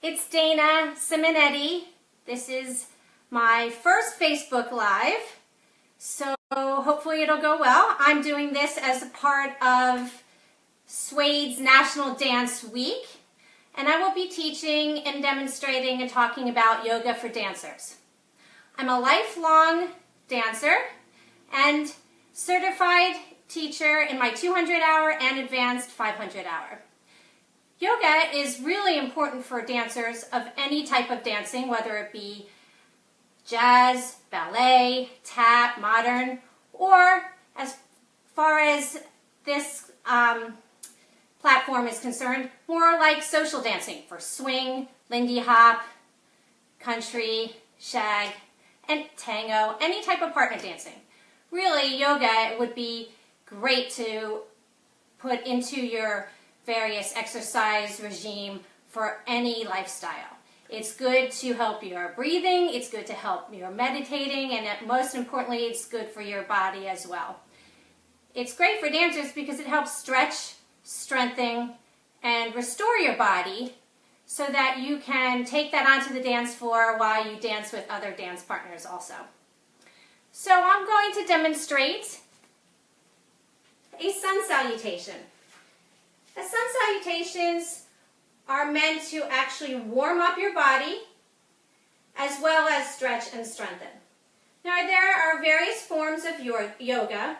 It's Dana Simonetti. This is my first Facebook Live, so hopefully it'll go well. I'm doing this as a part of Suede's National Dance Week, and I will be teaching and demonstrating and talking about yoga for dancers. I'm a lifelong dancer and certified teacher in my 200-hour and advanced 500-hour. Yoga is really important for dancers of any type of dancing, whether it be jazz, ballet, tap, modern, or as far as this platform is concerned, more like social dancing for swing, Lindy hop, country, shag, and tango, any type of partner dancing. Really, yoga would be great to put into your various exercise regime for any lifestyle. It's good to help your breathing, it's good to help your meditating, and most importantly, it's good for your body as well. It's great for dancers because it helps stretch, strengthen, and restore your body so that you can take that onto the dance floor while you dance with other dance partners also. So I'm going to demonstrate a sun salutation. The sun salutations are meant to actually warm up your body as well as stretch and strengthen. Now there are various forms of yoga.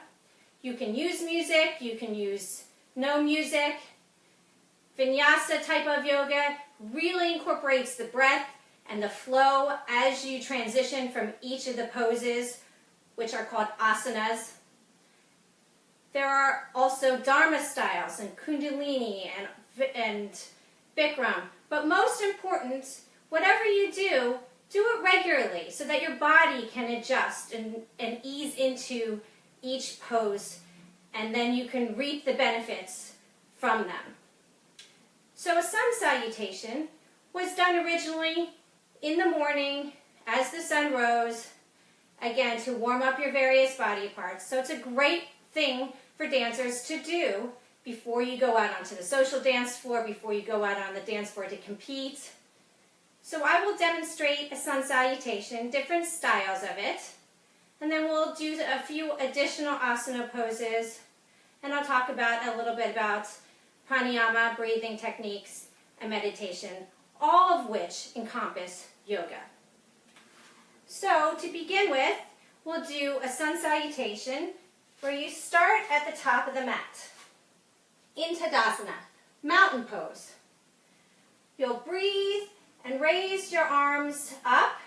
You can use music, you can use no music. Vinyasa type of yoga really incorporates the breath and the flow as you transition from each of the poses, which are called asanas. There are also Dharma styles and Kundalini and Bikram. But most important, whatever you do it regularly so that your body can adjust and ease into each pose, and then you can reap the benefits from them. So a sun salutation was done originally in the morning as the sun rose, again to warm up your various body parts. So it's a great thing for dancers to do before you go out onto the social dance floor, before you go out on the dance floor to compete. So I will demonstrate a sun salutation, different styles of it, and then we'll do a few additional asana poses, and I'll talk about a little bit about pranayama, breathing techniques, and meditation, all of which encompass yoga. So to begin with, we'll do a sun salutation where you start at the top of the mat, in Tadasana, mountain pose. You'll breathe and raise your arms up,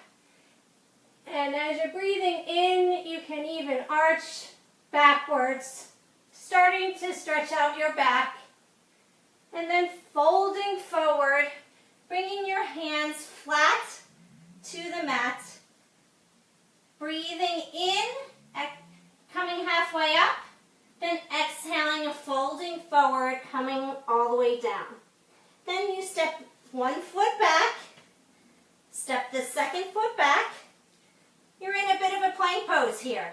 and as you're breathing in, you can even arch backwards, starting to stretch out your back, and then folding forward, bringing your hands flat to the mat, breathing in, coming halfway up, then exhaling and folding forward, coming all the way down. Then you step one foot back, step the second foot back. You're in a bit of a plank pose here.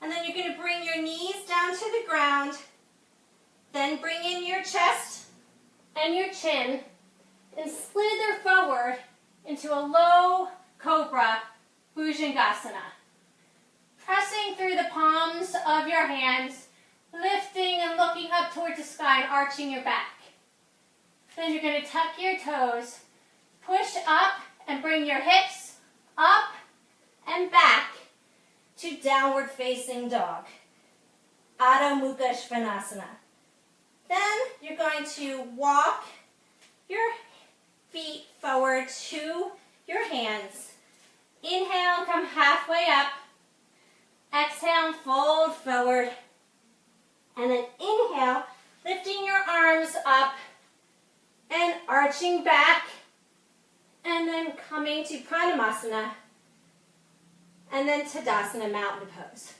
And then you're going to bring your knees down to the ground, then bring in your chest and your chin, and slither forward into a low cobra Bhujangasana. Pressing through the palms of your hands, lifting and looking up towards the sky and arching your back. Then you're going to tuck your toes, push up and bring your hips up and back to downward facing dog, Adho Mukha Svanasana. Then you're going to walk your feet forward to your hands. Inhale, come halfway up. Exhale and fold forward. And then inhale, lifting your arms up and arching back. And then coming to Pranamasana. And then Tadasana, mountain pose.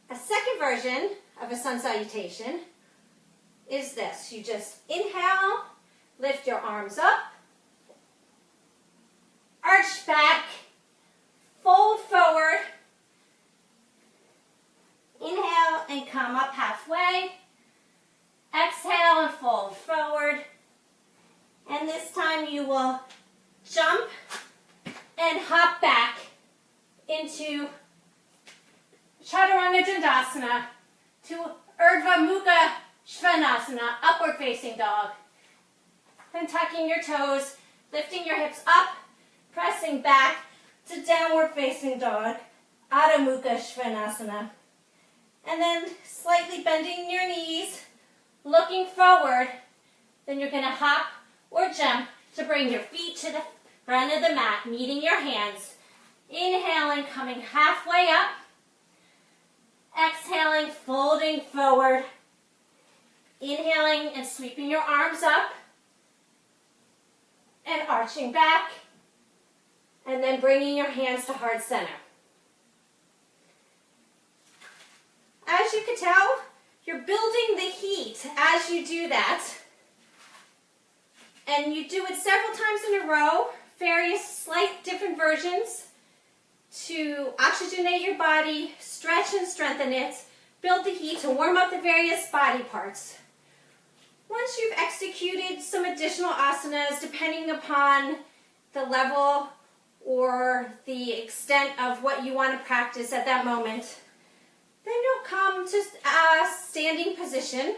A second version of a sun salutation is this. You just inhale, lift your arms up, arch back, fold forward, inhale and come up halfway, exhale and fold forward, and this into Chaturanga Dandasana to Urdhva Mukha Svanasana, upward facing dog. Then tucking your toes, lifting your hips up, pressing back to downward facing dog, Adho Mukha Svanasana. And then slightly bending your knees, looking forward. Then you're going to hop or jump to bring your feet to the front of the mat, meeting your hands. Inhaling, coming halfway up. Exhaling, folding forward. Inhaling and sweeping your arms up. And arching back. And then bringing your hands to heart center. As you can tell, you're building the heat as you do that. And you do it several times in a row, various slight different versions to oxygenate your body, stretch and strengthen it, build the heat to warm up the various body parts. Once you've executed some additional asanas, depending upon the level or the extent of what you want to practice at that moment, then you'll come to a standing position.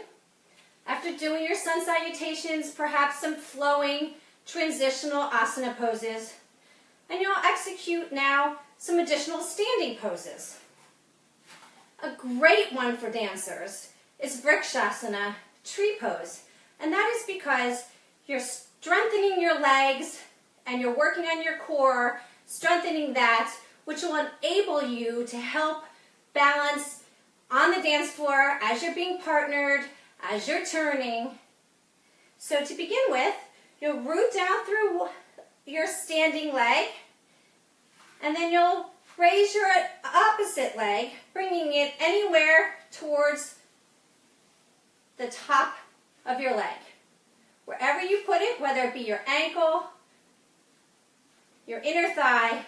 After doing your sun salutations, perhaps some flowing transitional asana poses, and you'll execute now some additional standing poses. A great one for dancers is Vrikshasana, tree pose, and that is because you're strengthening your legs and you're working on your core, strengthening that, which will enable you to help balance on the dance floor as you're being partnered, as you're turning. So to begin with, you'll root down through your standing leg, and then you'll raise your opposite leg, bringing it anywhere towards the top of your leg. Wherever you put it, whether it be your ankle, your inner thigh,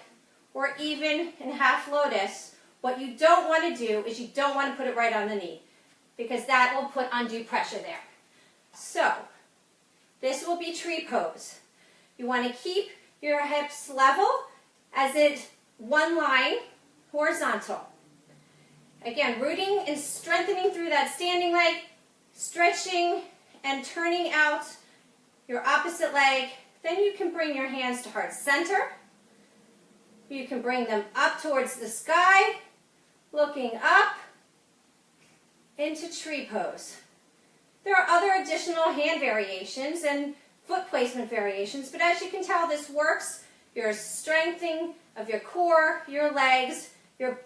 or even in half lotus, what you don't want to do is you don't want to put it right on the knee, because that will put undue pressure there. So, this will be tree pose. You want to keep your hips level as it one line, horizontal. Again, rooting and strengthening through that standing leg, stretching and turning out your opposite leg. Then you can bring your hands to heart center. You can bring them up towards the sky, looking up into tree pose. There are other additional hand variations and foot placement variations, but as you can tell, this works. Your strengthening of your core, your legs, your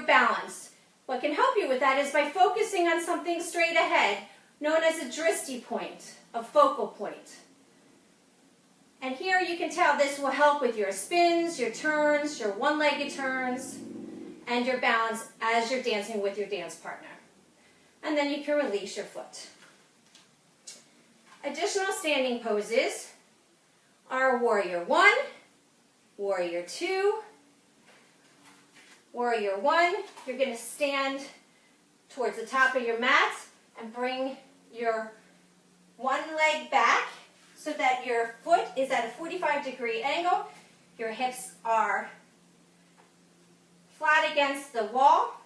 balance. What can help you with that is by focusing on something straight ahead, known as a drishti point, a focal point. And here you can tell this will help with your spins, your turns, your one-legged turns, and your balance as you're dancing with your dance partner. And then you can release your foot. Additional standing poses are Warrior 1, Warrior 2, Warrior 1. You're going to stand towards the top of your mat and bring your one leg back so that your foot is at a 45-degree angle. Your hips are flat against the wall.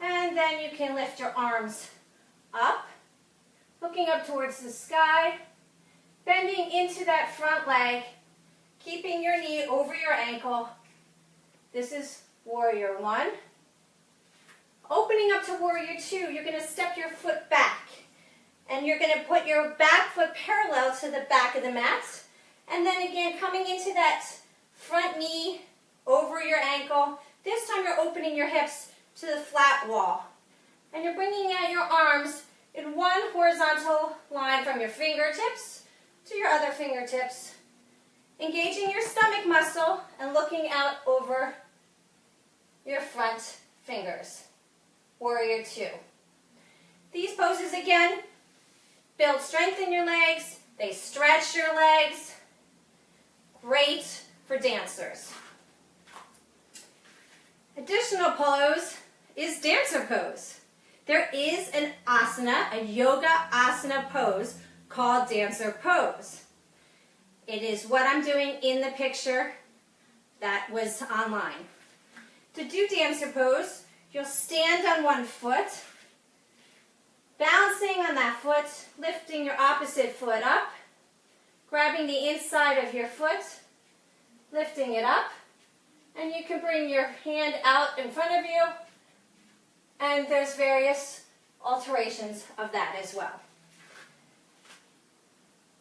And then you can lift your arms up, looking up towards the sky, bending into that front leg, keeping your knee over your ankle. This is Warrior 1. Opening up to Warrior 2, you're going to step your foot back. And you're going to put your back foot parallel to the back of the mat. And then again, coming into that front knee over your ankle. This time you're opening your hips to the flat wall. And you're bringing out your arms in one horizontal line from your fingertips to your other fingertips. Engaging your stomach muscle and looking out over your front fingers. Warrior 2. These poses again build strength in your legs. They stretch your legs. Great for dancers. Additional pose is dancer pose. There is an asana, a yoga asana pose called dancer pose. It is what I'm doing in the picture that was online. to do dancer pose, you'll stand on one foot, bouncing on that foot, lifting your opposite foot up, grabbing the inside of your foot, lifting it up, and you can bring your hand out in front of you, and there's various alterations of that as well.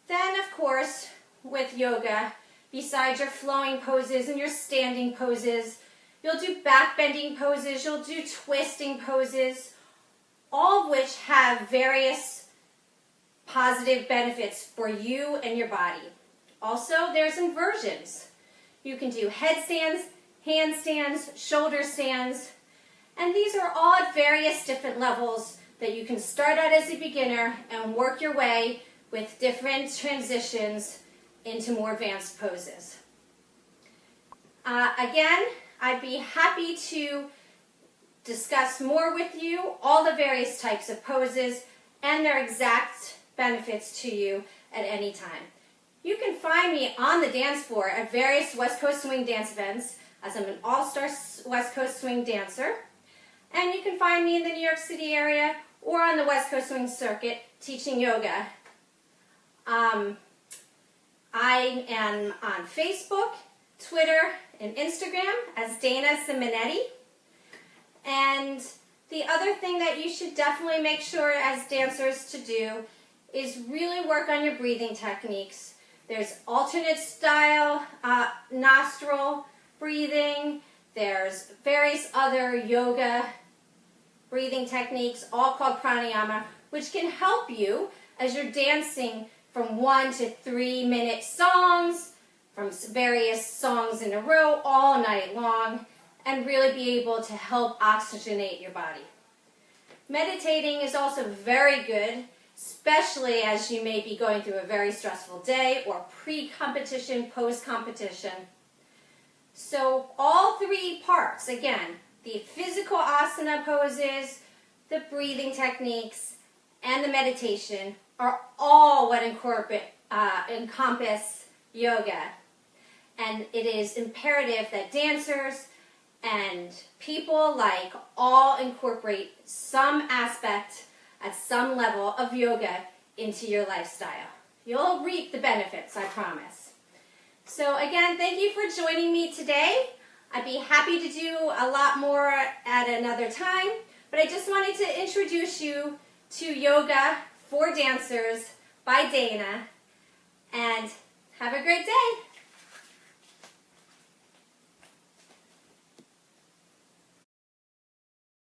Then, of course, with yoga, besides your flowing poses and your standing poses, you'll do back bending poses, you'll do twisting poses, all of which have various positive benefits for you and your body. Also, there's inversions. You can do headstands, handstands, shoulder stands, and these are all at various different levels that you can start out as a beginner and work your way with different transitions into more advanced poses. Again, I'd be happy to discuss more with you all the various types of poses and their exact benefits to you at any time. You can find me on the dance floor at various West Coast Swing Dance events, as I'm an all-star West Coast Swing dancer. And you can find me in the New York City area or on the West Coast Swing Circuit teaching yoga. I am on Facebook, Twitter, and Instagram as Dana Simonetti. And the other thing that you should definitely make sure as dancers to do is really work on your breathing techniques. There's alternate style nostril breathing. There's various other yoga breathing techniques, all called pranayama, which can help you as you're dancing from 1 to 3 minute songs, from various songs in a row all night long, and really be able to help oxygenate your body. Meditating is also very good, especially as you may be going through a very stressful day or pre-competition, post-competition. So all three parts, again, the physical asana poses, the breathing techniques, and the meditation are all what encompass yoga. And it is imperative that dancers and people alike all incorporate some aspect at some level of yoga into your lifestyle. You'll reap the benefits, I promise. So again, thank you for joining me today. I'd be happy to do a lot more at another time, but I just wanted to introduce you to Yoga for Dancers by Dana, and have a great day.